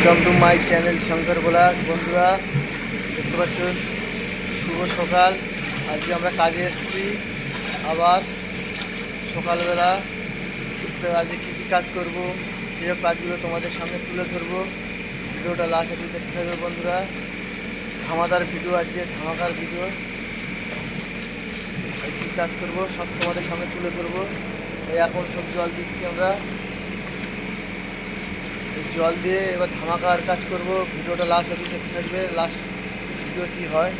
Welcome to my channel Shankar blog. বন্ধুরা দেখতে পাচ্ছেন শুভ সকাল। আজকে আমরা কাজে এসেছি আবার সকালবেলা। আজকে কী কী কাজ করব সেসব কাজগুলো তোমাদের সামনে তুলে ধরবো। ভিডিওটা লাস্ট অবধি দেখতে থাকবে বন্ধুরা। ধামাদার ভিডিও, আজকে ধামাকার ভিডিও। কী কাজ করবো সব তোমাদের সামনে তুলে ধরবো। এই এখন সব জল দিচ্ছি আমরা, জল দিয়ে এবার ধামাকার কাজ করব। ভিডিওটা লাস্ট অবধি দেখতে থাকবে, লাস্ট ভিডিও কী হয়।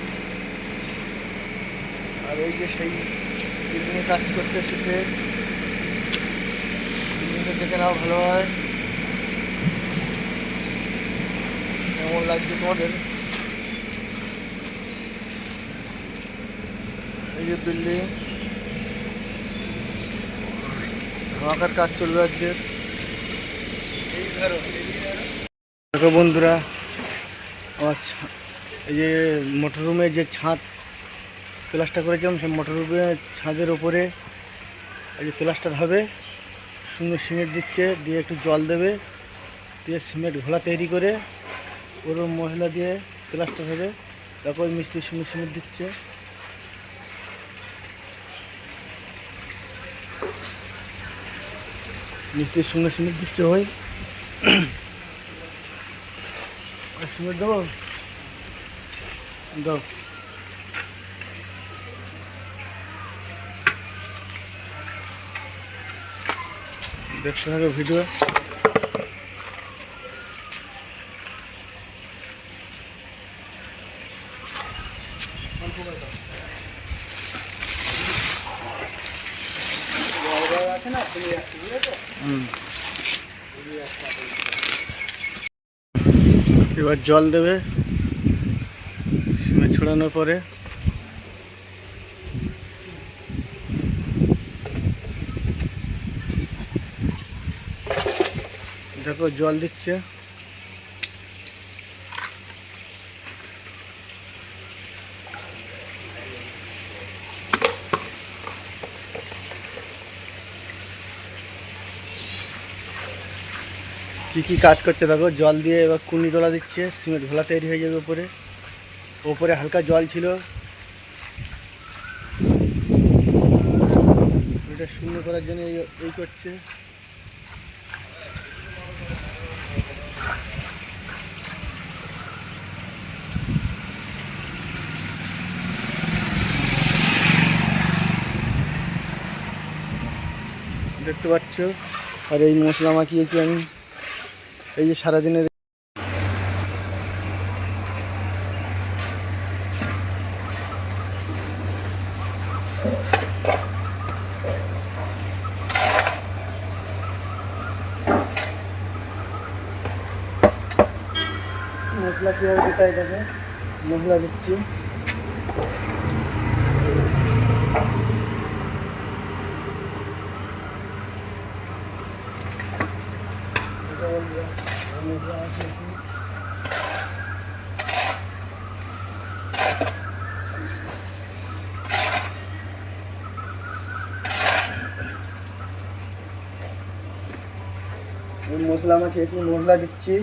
আর এই যে সেই বিল্ডিংয়ে কাজ করতে শিখে বিল্ডিংটা দেখে নাও ভালো হয়, কেমন লাগছে তোমাদের। এই যে বিল্ডিং, ধামাকার কাজ চলবে আজকে। দেখো বন্ধুরা, আমার এই যে মোটর রুমের যে ছাদ প্লাস্টার করেছিলাম, সেই মোটর রুমের ছাদের ওপরে এই যে প্লাস্টার হবে। সুন্দর সিমেন্ট দিচ্ছে, দিয়ে একটু জল দেবে, দিয়ে সিমেন্ট ঘোলা তৈরি করে পুরো মশলা দিয়ে প্লাস্টার হবে। তারপর মিস্ত্রি সুন্দর সিমেন্ট দিচ্ছে। মিস্ত্রির সঙ্গে সিমেন্ট দিচ্ছে হয়। সিমেন্ট দেবো, দাও। দেখতে থাকো ভিডিও। এবার জল দেবে সিমেন্ট ছড়ানোর পরে। দেখো জল দিচ্ছে। কী কী কাজ করছে দেখো, জল দিয়ে এবার কুনি ডলা দিচ্ছে, সিমেন্ট ঘোলা তৈরি হয়ে যাবে উপরে। ওপরে হালকা জল ছিল, এটা শূন্য করার জন্য এই করছে। দেখতে পাচ্ছ। আর এই মশলা মাখিয়েছি আমি, এই যে সারাদিনের মশলা কীভাবে দিতে হয় দেখো। মশলা দিচ্ছি, মশলা মাখিয়েছি, মশলা দিচ্ছি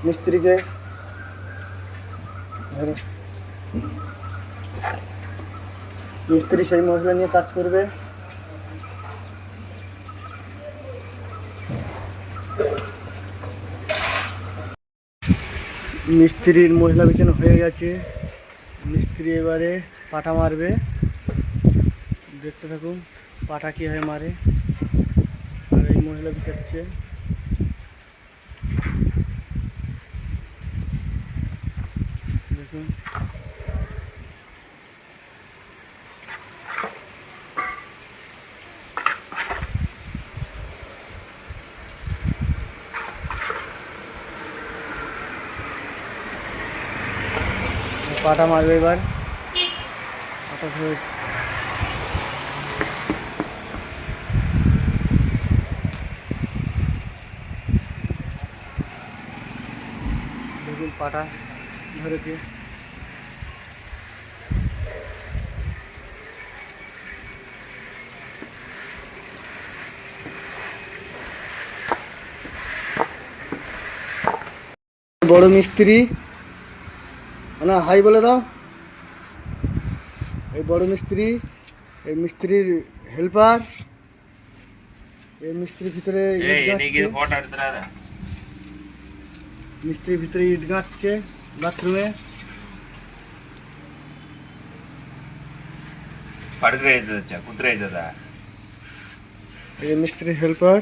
মিস্ত্রিকে। মিস্ত্রি সেই মশলা নিয়ে কাজ করবে। মিস্ত্রির মশলা বিছানো হয়ে গেছে। মিস্ত্রি এবারে পাটা মারবে, দেখতে থাকুন পাটা কীভাবে মারে। আর এই মশলা বিছাচ্ছে। দেখুন পাটা মারবে এবার। পাটা ধরে দেখুন পাটা ধরেছে। বড় মিস্ত্রি না হাই বলে দাও। এই বড় মিস্ত্রি, এই মিস্ত্রির হেল্পার, এই মিস্ত্রির ভিতরে মিস্ত্রির ভিতরে ইট গাঁথছে বাথরুমে। এই মিস্ত্রির হেল্পার,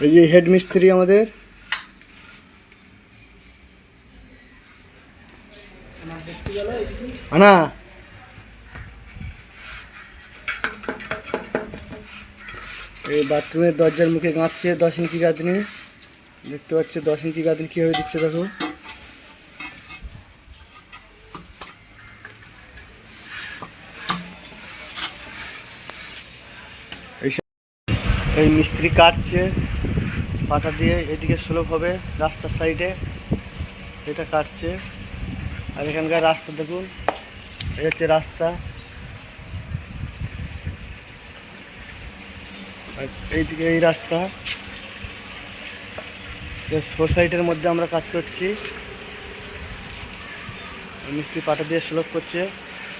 এই যে হেড মিস্ত্রি আমাদের। আনা এই বাথরুমের দরজার মুখে গাঁথছে 10 ইঞ্চি গাঁথনি। দেখতে পাচ্ছ 10 ইঞ্চি গাঁথনি কীভাবে দিচ্ছে দেখো। এই মিস্ত্রি কাটছে পাটা দিয়ে, এদিকে স্লোপ হবে রাস্তার সাইডে, এটা কাটছে। আর এখানকার রাস্তা দেখুন, এই হচ্ছে রাস্তা। এইদিকে এই রাস্তা, সোসাইটির মধ্যে আমরা কাজ করছি। মিস্ত্রি পাটা দিয়ে স্লোপ করছে,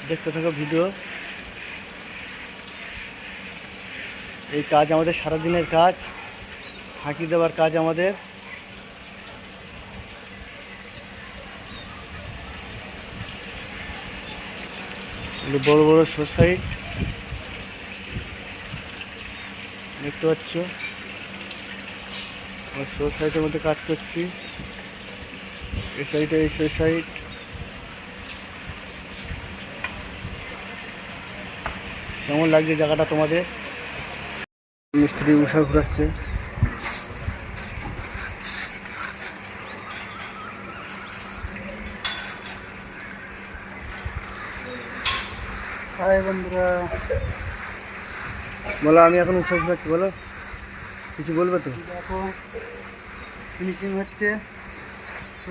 দেখতে থাকো ভিডিও। এই কাজ আমাদের সারাদিনের কাজ, ফাঁকি দেওয়ার কাজ আমাদের। বড় বড় সোসাইট দেখতে পাচ্ছ, আমরা সোসাইটির মধ্যে কাজ করছি। এই সাইডে এই সোসাইট, কেমন লাগছে জায়গাটা তোমাদের? মিস্ত্রি উষা ঘুরাচ্ছে। হাই বন্ধুরা, বলো। আমি এখন উষা ঘুরাচ্ছি, বলো কিছু বলবে তো? দেখো ফিনিশিং হচ্ছে,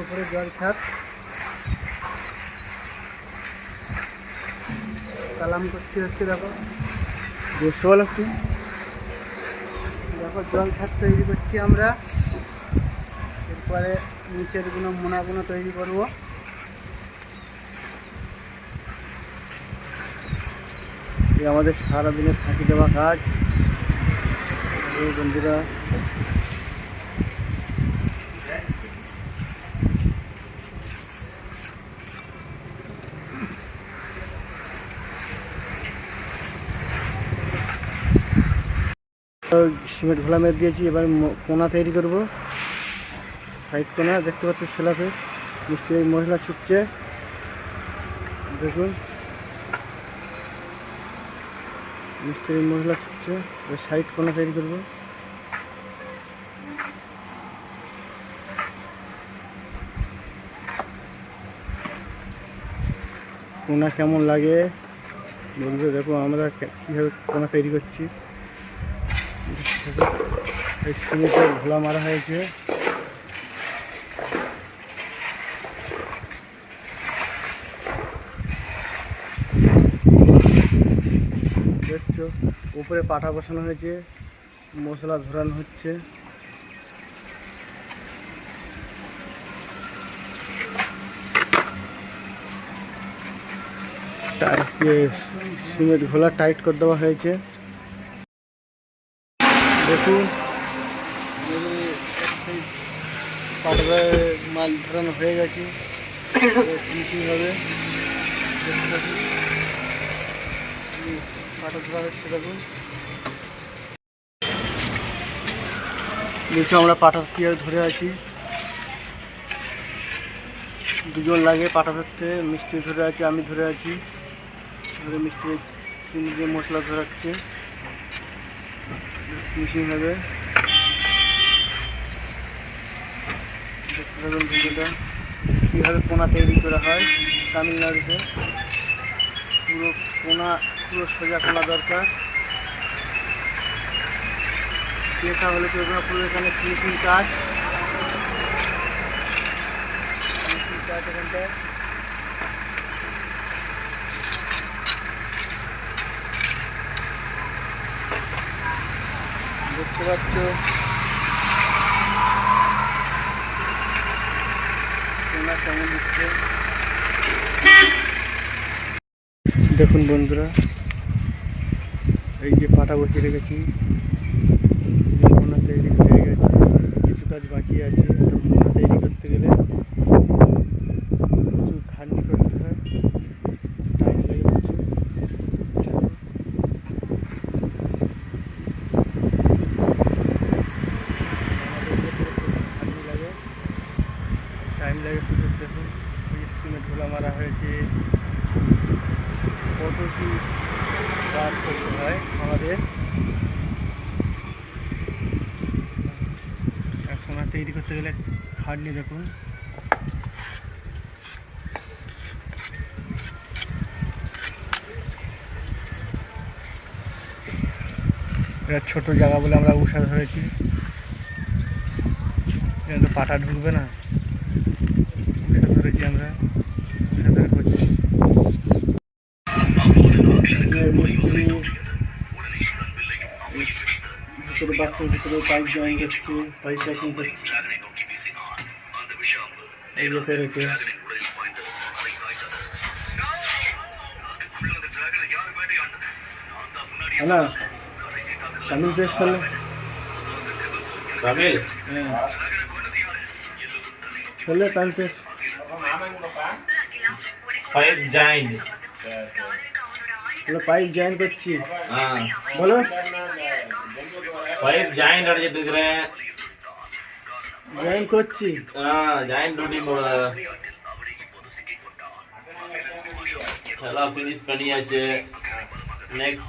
উপরে জল ছাদ, কালাম করতে হচ্ছে। দেখো বুঝতে বলো একটু। দেখো জল ছাদ তৈরি করছি আমরা, এরপরে নিচের মোনাগুলো তৈরি করব। এই আমাদের সারাদিনে ফাঁকি দেওয়া কাজ। এই বন্ধুরা সিমেন্ট ঘোলা মেরে দিয়েছি, এবার কোনা তৈরি করব। সাইড কোনা দেখতে পাচ্ছি সেলাপে মিস্ত্রি মহিলা ছুটছে, দেখুন মিস্ত্রি মহিলা ছুটছে। সাইড কোনা তৈরি করব। কোনা কেমন লাগে বলবে। দেখো আমরা কীভাবে কোনা তৈরি করছি। এই সিমেন্টের ঘোলা মারা হয়েছে, দেখছো। উপরে পাটা বসানো হয়েছে, মশলা ধরানো হচ্ছে। সিমেন্ট ঘোলা টাইট করে দেওয়া হয়েছে। দেখুন পাটা মাল ধরানো হয়ে গেছে, ফিনিশিং হবে। পাটা ধরা হচ্ছে, দেখুন। নিচে আমরা পাটা কীভাবে ধরে আছি, দুজন লাগে পাটা ধরতে। মিস্ত্রি ধরে আছে, আমি ধরে আছি। মিস্ত্রি দিয়ে মশলা ধরাচ্ছে, ফিনিশিং হবে। দেখতে পাবেন ভিডিওটা কীভাবে কোনা তৈরি করা হয় তামিলনাড়ুতে। পুরো কোনা, পুরো সোজা কোনা দরকার। এটা হলে চলবে না, পুরো এখানে ফিনিশিং কাজ। এখানটায় দেখতে পাচ্ছ তোমরা কেমন দিচ্ছে। দেখুন বন্ধুরা, এই যে পাটা বসিয়ে রেখেছি, মোনা তৈরি হয়ে গেছে, কিছু কাজ বাকি আছে। একটা মোনা তৈরি করতে গেলে প্রচুর খাটনি করতে হয়, টাইম লাগে প্রচুর। খাটনি লাগে, টাইম লাগে প্রচুর। দেখুন এই সিমেন্ট ধুলা মারা হয়েছে, কত কি কাজ করতে হয় আমাদের। সোনা তৈরি করতে গেলে খাটনি দেখুন। এটা ছোট জায়গা বলে আমরা উষা ধরেছি, কিন্তু পাটা ঢুকবে না, উষা ধরেছি আমরা, উষা ধরে করছি। মিস্ত্রি ভিতরে বাথরুম ভিতরে পাইপ জয়েন করছে, পাইপ প্যাকিং করছে, এই যে পেরেছে। না তামিল পেস্ট চলে, Ramil, চলে Tamil paste. pipe giant. Pipe join করছি, हाँ, বলো। pipe giant और ये दिख रहे हैं। জয়েন করছি, हाँ, giant ड्यूटी चला finish करनी है next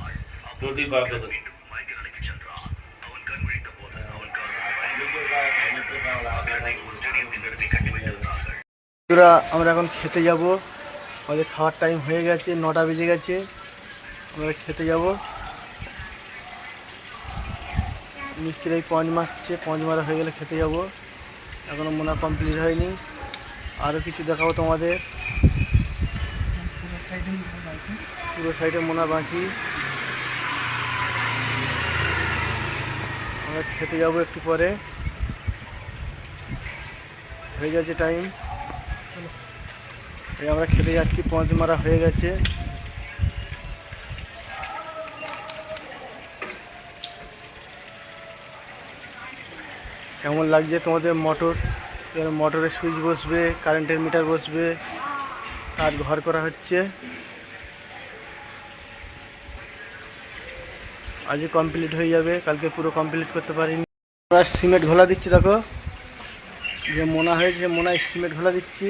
ड्यूटी बाकी तो বন্ধুরা আমরা এখন খেতে যাব, আমাদের খাওয়ার টাইম হয়ে গেছে, 9টা বেজে গেছে, আমরা খেতে যাব। মিস্ত্রি পঞ্চ মারছে, পঞ্চ মারা হয়ে গেলে খেতে যাব। এখনও মোনা কমপ্লিট হয়নি, আরও কিছু দেখাবো তোমাদের। পুরো সাইডে মোনা বাকি, আমরা খেতে যাব একটু পরে, হয়ে গেছে টাইম। এই আমরা খেতে যাচ্ছি, পঞ্চ মারা হয়ে গেছে। কেমন লাগছে তোমাদের মোটর? এবার মোটরের সুইচ বসবে, কারেন্টের মিটার বসবে, কাজ ঘর করা হচ্ছে। আজকে কমপ্লিট হয়ে যাবে, কালকে পুরো কমপ্লিট করতে পারিনি। আমরা সিমেন্ট ঘোলা দিচ্ছি, দেখো যে মোনা হয়েছে, মোনায় সিমেন্ট ঘোলা দিচ্ছি।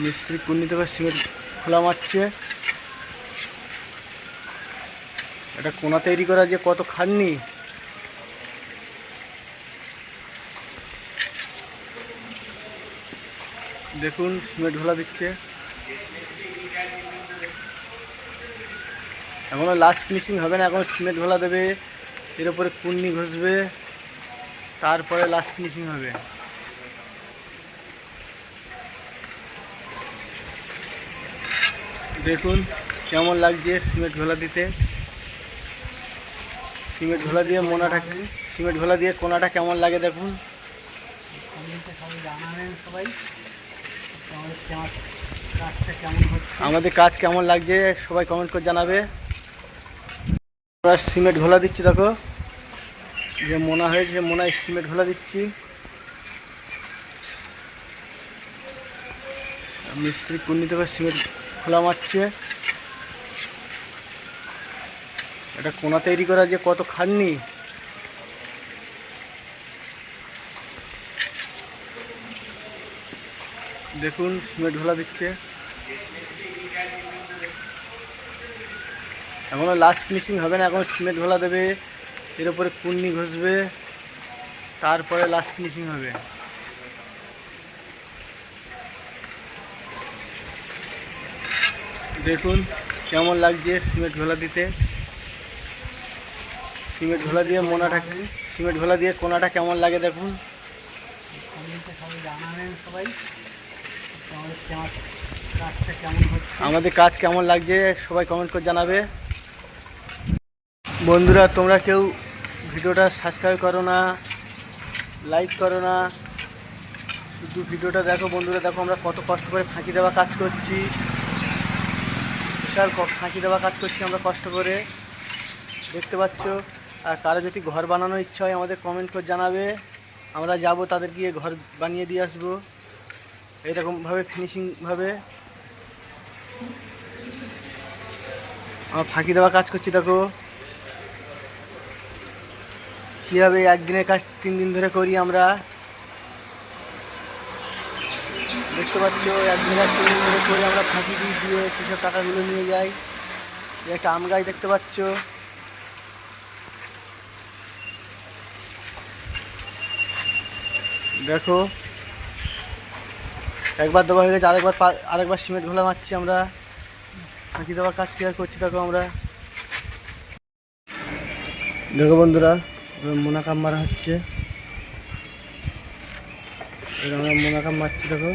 মিস্ত্রি কুন্নি থেকে সিমেন্ট খোলা মারছে। এটা কোনা তৈরি করা যে কত খাটনি, দেখুন সিমেন্ট ঘোলা দিচ্ছে। এখনও লাস্ট ফিনিশিং হবে না, এখন সিমেন্ট ঘোলা দেবে, এর উপরে কুন্নি ঘষবে, তারপরে লাস্ট ফিনিশিং হবে। দেখুন কেমন লাগছে সিমেন্ট ঘোলা দিতে। সিমেন্ট ঘোলা দিয়ে মোনাটা, সিমেন্ট ঘোলা দিয়ে কোনাটা কেমন লাগে দেখুন। আমাদের কাজ কেমন লাগছে সবাই কমেন্ট করে জানাবে। সিমেন্ট ঘোলা দিয়ে মোনাটা দিচ্ছি, দেখো যে মোনা হয়েছে, মোনায় সিমেন্ট ঘোলা দিচ্ছি। মিস্ত্রি কুন্নি থেকে সিমেন্ট খোলা মারছে। এটা কোনা তৈরি করা যে কত খাটনি, দেখুন সিমেন্ট ঘোলা দিচ্ছে। এখনও লাস্ট ফিনিশিং হবে না, এখন সিমেন্ট ঘোলা দেবে, এর উপরে কুন্নি ঘষবে, তারপরে লাস্ট ফিনিশিং হবে। দেখুন কেমন লাগছে সিমেন্ট ঘোলা দিতে। সিমেন্ট ঘোলা দিয়ে মোনাটা, সিমেন্ট ঘোলা দিয়ে কোনাটা কেমন লাগে দেখুন। আমাদের কাজ কেমন লাগছে সবাই কমেন্ট করে জানাবে। বন্ধুরা তোমরা কেউ ভিডিওটা সাবস্ক্রাইব করো না, লাইক করো না, শুধু ভিডিওটা দেখো। বন্ধুরা দেখো আমরা কত কষ্ট করে ফাঁকি দেওয়া কাজ করছি, বিশাল ফাঁকি দেওয়া কাজ করছি আমরা কষ্ট করে, দেখতে পাচ্ছ। আর কারো যদি ঘর বানানোর ইচ্ছা হয় আমাদের কমেন্ট করে জানাবে, আমরা যাব তাদের গিয়ে ঘর বানিয়ে দিয়ে আসবো এইরকমভাবে ফিনিশিংভাবে। আমরা ফাঁকি দেওয়া কাজ করছি, দেখো কীভাবে একদিনের কাজ 3 দিন ধরে করি আমরা, দেখতে পাচ্ছ। একদিনের কাজ 3 দিন ধরে করে আমরা ফাঁকি দিয়ে সেসব টাকাগুলো নিয়ে যাই। একটা আম গাছ দেখতে পাচ্ছ, দেখো একবার দেওয়া হয়ে গেছে, আরেকবার সিমেন্ট ঘোলা মারছি আমরা, ফাঁকি দেওয়া কাজ কীভাবে করছি দেখো আমরা। দেখো বন্ধুরা মোনাকাম মারা হচ্ছে, আমরা মোনাকাম মারছি দেখো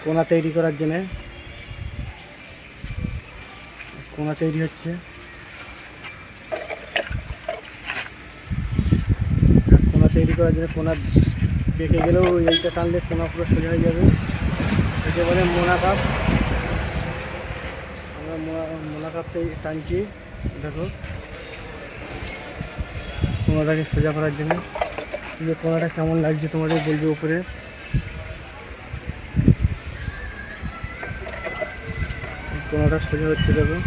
কোনা তৈরি করার জন্যে। কোনা তৈরি হচ্ছে, কোনা তৈরি করার জন্য কোনা পেকে গেলেও এইটা টানলে কোনা পুরো সোজা হয়ে যাবে, একে বলে মোনাকাপ। আমরা মোনাকাপটাই টানছি দেখো কোনাটাকে সোজা করার জন্য। যে কোনাটা কেমন লাগছে তোমাদের বলবে উপরে। কোনাটা সোজা হচ্ছে দেখো,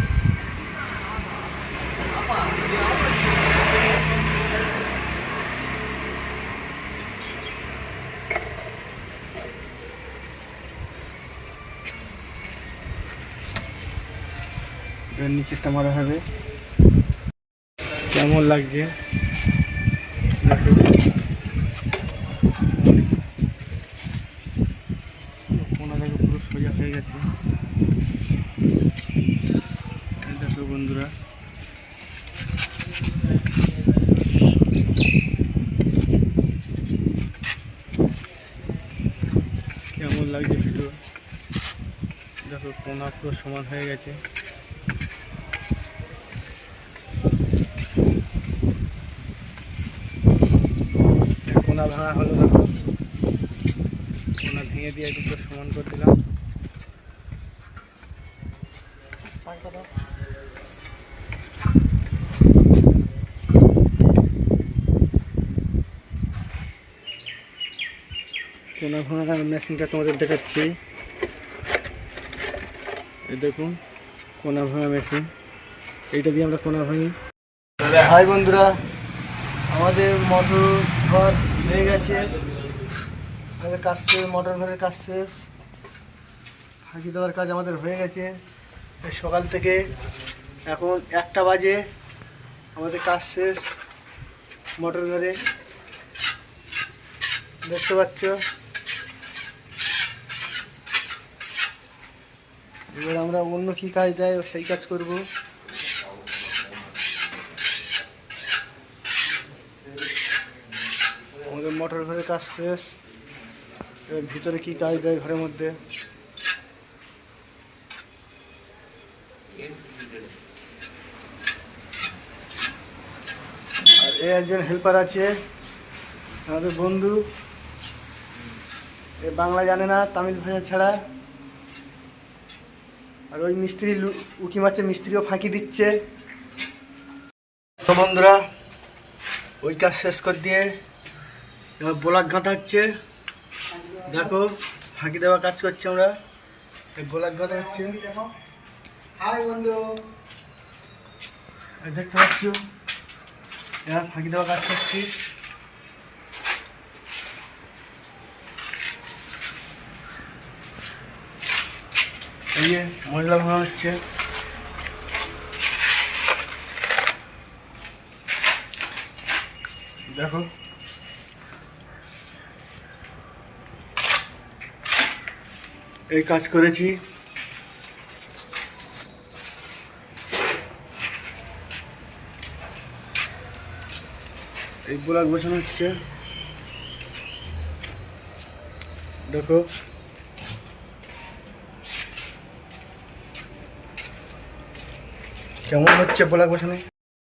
নিচেরটা মারা হবে, কেমন লাগছে দেখো। কোনাটাকে পুরো সোজা হয়ে গেছে দেখো বন্ধুরা। কেমন লাগছে ভিডিও দেখো, কোনা পুরো সমান হয়ে গেছে। কোনা ভাঙা হলো দেখো, কোনা ভেঙে দিয়ে একটু সমান করে দিলাম। কোনা ভাঙা মেশিনটা তোমাদের দেখাচ্ছি, এই দেখুন কোনা ভাঙা মেশিন, এইটা দিয়ে আমরা কোনা ভাঙি। হাই বন্ধুরা, আমাদের মোটর ঘর হয়ে গেছে, আমাদের কাজ শেষ, মোটর ঘরের কাজ শেষ, ফাঁকি দেওয়ার কাজ আমাদের হয়ে গেছে সকাল থেকে। এখন 1টা বাজে, আমাদের কাজ শেষ মোটর ঘরে, দেখতে পাচ্ছ। এবার আমরা অন্য কী কাজ দেয় সেই কাজ করব। আমাদের মোটর ঘরের কাজ শেষ, এবার ভিতরে কী কাজ দেয় ঘরের মধ্যে। আর এ একজন হেল্পার আছে আমাদের বন্ধু, এ বাংলা জানে না, তামিল ভাষা ছাড়া। আর ওই মিস্ত্রি উকি মারছে, মিস্ত্রিও ফাঁকি দিচ্ছে। তো বন্ধুরা ওই কাজ শেষ করে দিয়ে এবার ব্লক গাঁথা হচ্ছে, দেখো ফাঁকি দেওয়া কাজ করছি আমরা, এই ব্লক গাঁথা হচ্ছে। হাই বন্ধু, দেখতে পাচ্ছ এবার ফাঁকি দেওয়া কাজ করছি। এই যে মশলা ভাঙা হচ্ছে, দেখো এই কাজ করেছি। এই ব্লক বসানো হচ্ছে, দেখো কেমন হচ্ছে ব্লক বসানো।